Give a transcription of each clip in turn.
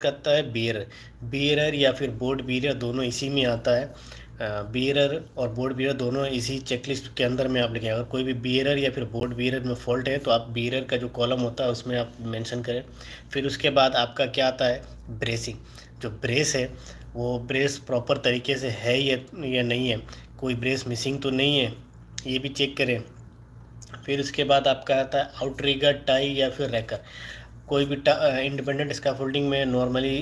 करता है bearer. Bearer या फिर बोर्ड बियरर दोनों इसी में आता है। बियरर और बोर्ड बियरर दोनों इसी चेकलिस्ट के अंदर में आप लिखें। अगर कोई भी बियरर या फिर बोर्ड बियरर में फॉल्ट है तो आप बियरर का जो कॉलम होता है उसमें आप मेंशन करें। फिर उसके बाद आपका क्या आता है, ब्रेसिंग। जो ब्रेस है वो ब्रेस प्रॉपर तरीके से है या नहीं है, कोई ब्रेस मिसिंग तो नहीं है, ये भी चेक करें। फिर उसके बाद आपका आता है आउटरिगर, टाई या फिर रैकर। कोई भी इंडिपेंडेंट स्कैफोल्डिंग में नॉर्मली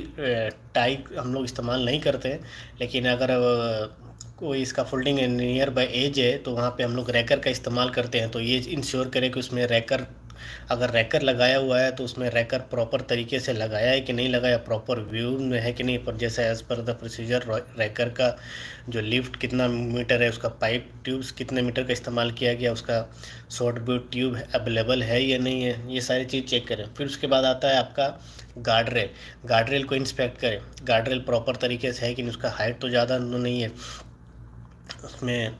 टाई हम लोग इस्तेमाल नहीं करते हैं, लेकिन अगर कोई स्कैफोल्डिंग नियर बाय एज है तो वहाँ पे हम लोग रैकर का इस्तेमाल करते हैं। तो ये इंश्योर करें कि उसमें रैकर, अगर रैकर लगाया हुआ है तो उसमें रैकर प्रॉपर तरीके से लगाया है कि नहीं लगाया, प्रॉपर व्यू में है कि नहीं, पर जैसे एज़ पर द प्रोसीजर रैकर का जो लिफ्ट कितना मीटर है, उसका पाइप ट्यूब्स कितने मीटर का इस्तेमाल किया गया, उसका शॉर्ट ब्यूट ट्यूब अवेलेबल है या नहीं है, ये सारी चीज़ चेक करें। फिर उसके बाद आता है आपका गार्ड रेल। गार्ड रेल को इंस्पेक्ट करें, गार्ड रेल प्रॉपर तरीके से है कि नहीं, उसका हाइट तो ज़्यादा नहीं है उसमें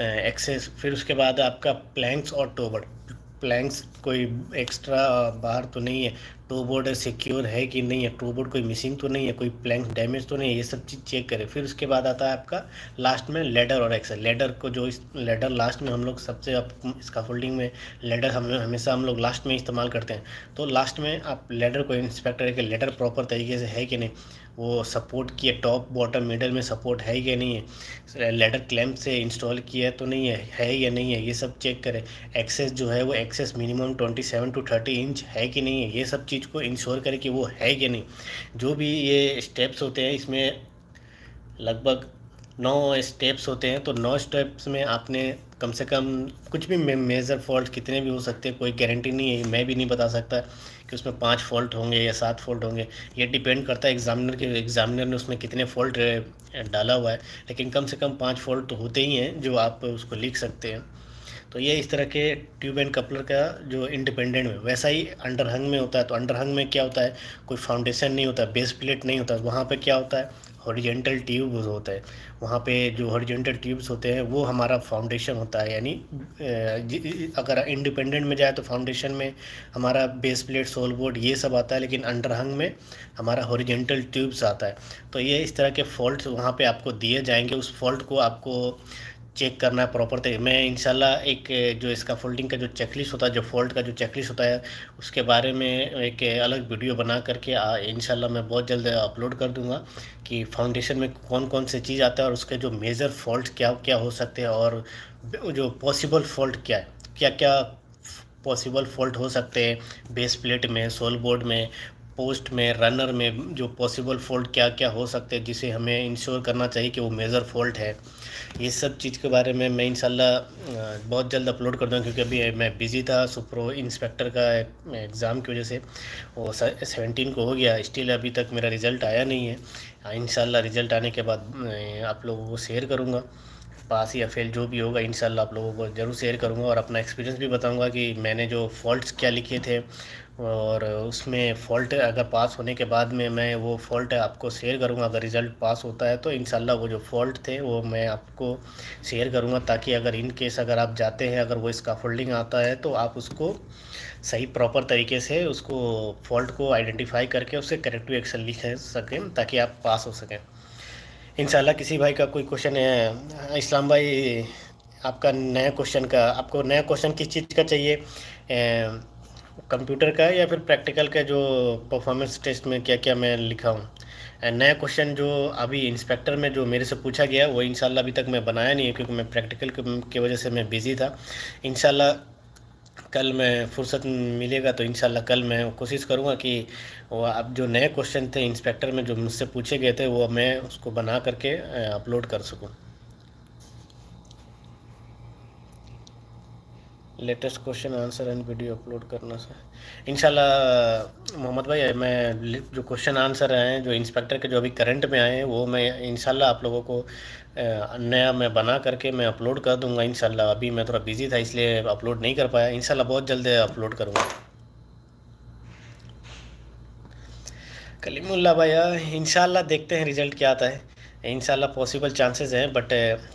एक्सेस। फिर उसके बाद आपका प्लैंक्स और टोबर्ड। प्लैंक्स कोई एक्स्ट्रा बाहर तो नहीं है, टो बोर्ड सिक्योर है कि नहीं है, टो बोर्ड कोई मिसिंग तो नहीं है, कोई प्लैंक डैमेज तो नहीं है, ये सब चीज़ चेक करें। फिर उसके बाद आता है आपका लास्ट में लेडर और एक्सेल। लेडर को जो इस लेडर लास्ट में हम लोग सबसे स्कैफोल्डिंग में लेडर हमेशा हम लोग लास्ट में इस्तेमाल करते हैं। तो लास्ट में आप लेडर को इंस्पेक्ट करें कि लेडर प्रॉपर तरीके से है कि नहीं, वो सपोर्ट किए टॉप बॉटम मिडल में सपोर्ट है या नहीं है, लेडर क्लैम्प से इंस्टॉल किया तो नहीं है या नहीं है, ये सब चेक करें। एक्सेस जो है वो एक्सेस मिनिमम 27 to 30 इंच है कि नहीं है, ये सब चीज़ को इंश्योर करें कि वो है कि नहीं। जो भी ये स्टेप्स होते हैं इसमें लगभग 9 स्टेप्स होते हैं, तो 9 स्टेप्स में आपने कम से कम कुछ भी मेजर फॉल्ट कितने भी हो सकते हैं, कोई गारंटी नहीं है, मैं भी नहीं बता सकता कि उसमें 5 फॉल्ट होंगे या 7 फॉल्ट होंगे। ये डिपेंड करता है एग्जामिनर के, एग्जामिनर ने उसमें कितने फॉल्ट डाला हुआ है, लेकिन कम से कम 5 फॉल्ट तो होते ही हैं जो आप उसको लिख सकते हैं। तो ये इस तरह के ट्यूब एंड कपलर का जो इंडिपेंडेंट में, वैसा ही अंडरहंग में होता है। तो अंडरहंग में क्या होता है, कोई फाउंडेशन नहीं होता, बेस प्लेट नहीं होता, वहाँ पे क्या होता है, हॉरिजेंटल ट्यूब्स होता है। वहाँ पे जो हॉरिजेंटल ट्यूब्स होते हैं वो हमारा फाउंडेशन होता है। यानी अगर इंडिपेंडेंट में जाए तो फाउंडेशन में हमारा बेस प्लेट, सोल बोर्ड ये सब आता है, लेकिन अंडरहंग में हमारा हॉरिजेंटल ट्यूब्स आता है। तो ये इस तरह के फॉल्ट वहाँ पे आपको दिए जाएंगे, उस फॉल्ट को आपको चेक करना है प्रॉपर तरीके। मैं इंशाल्लाह एक जो इसका फोल्डिंग का जो चेकलिस्ट होता है, जो फॉल्ट का जो चेकलिस्ट होता है, उसके बारे में एक अलग वीडियो बना करके इंशाल्लाह मैं बहुत जल्द अपलोड कर दूंगा कि फाउंडेशन में कौन कौन से चीज़ आता है और उसके जो मेजर फॉल्ट क्या क्या हो सकते हैं और जो पॉसिबल फॉल्ट क्या है, क्या क्या पॉसिबल फॉल्ट हो सकते हैं बेस प्लेट में, सोल बोर्ड में, पोस्ट में, रनर में, जो पॉसिबल फॉल्ट क्या क्या हो सकते हैं जिसे हमें इंश्योर करना चाहिए कि वो मेजर फॉल्ट है। ये सब चीज़ के बारे में मैं इंशाल्लाह बहुत जल्द अपलोड कर दूँगा, क्योंकि अभी मैं बिज़ी था सुप्रो इंस्पेक्टर का एग्ज़ाम की वजह से। वो 17 को हो गया, स्टिल अभी तक मेरा रिज़ल्ट आया नहीं है। इंशाल्लाह रिज़ल्ट आने के बाद आप लोगों को शेयर करूँगा, पास या फेल जो भी होगा इंशाल्लाह आप लोगों को ज़रूर शेयर करूँगा, और अपना एक्सपीरियंस भी बताऊँगा कि मैंने जो फॉल्ट्स क्या लिखे थे, और उसमें फ़ॉल्ट अगर पास होने के बाद में मैं वो फ़ॉल्ट आपको शेयर करूँगा। अगर रिज़ल्ट पास होता है तो इंशाल्लाह वो जो फ़ॉल्ट थे वो मैं आपको शेयर करूँगा, ताकि अगर इन केस अगर आप जाते हैं, अगर वो स्कैफोल्डिंग आता है तो आप उसको सही प्रॉपर तरीके से उसको फ़ॉल्ट को आइडेंटिफाई करके उससे करेक्टिव एक्शन लिख सकें, ताकि आप पास हो सकें इंशाल्लाह। किसी भाई का कोई क्वेश्चन है, इस्लाम भाई आपका नया क्वेश्चन का, आपको नया क्वेश्चन किस चीज़ का चाहिए, कंप्यूटर का या फिर प्रैक्टिकल का, जो परफॉर्मेंस टेस्ट में क्या क्या मैं लिखा हूँ। नया क्वेश्चन जो अभी इंस्पेक्टर में जो मेरे से पूछा गया वो इंशाल्लाह अभी तक मैं बनाया नहीं है, क्योंकि मैं प्रैक्टिकल की वजह से मैं बिज़ी था। इंशाल्लाह कल मैं फुर्सत मिलेगा तो इंशाल्लाह कल मैं कोशिश करूँगा कि वो अब जो नए क्वेश्चन थे इंस्पेक्टर में जो मुझसे पूछे गए थे वो मैं उसको बना करके अपलोड कर सकूँ। Latest question answer and video upload करना सर इंशाल्लाह। मोहम्मद भाई मैं जो क्वेश्चन आंसर हैं जो इंस्पेक्टर के जो अभी करंट में आए हैं वो मैं इंशाल्लाह आप लोगों को नया मैं बना करके मैं अपलोड कर दूंगा इंशाल्लाह। अभी मैं थोड़ा बिज़ी था इसलिए अपलोड नहीं कर पाया, इंशाल्लाह बहुत जल्द अपलोड करूँगा। कलीमुल्ला भैया इंशाल्लाह देखते हैं रिज़ल्ट क्या आता है। इंशाल्लाह पॉसिबल चांसेस हैं, बट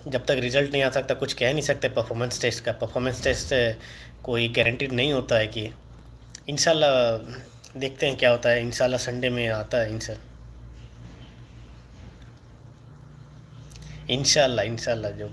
जब तक रिज़ल्ट नहीं आ सकता कुछ कह नहीं सकते। परफॉर्मेंस टेस्ट का, परफॉर्मेंस टेस्ट कोई गारंटीड नहीं होता है कि, इंशाल्लाह देखते हैं क्या होता है। इंशाल्लाह संडे में आता है इंशाल्लाह। इंशाल्लाह इंशाल्लाह जो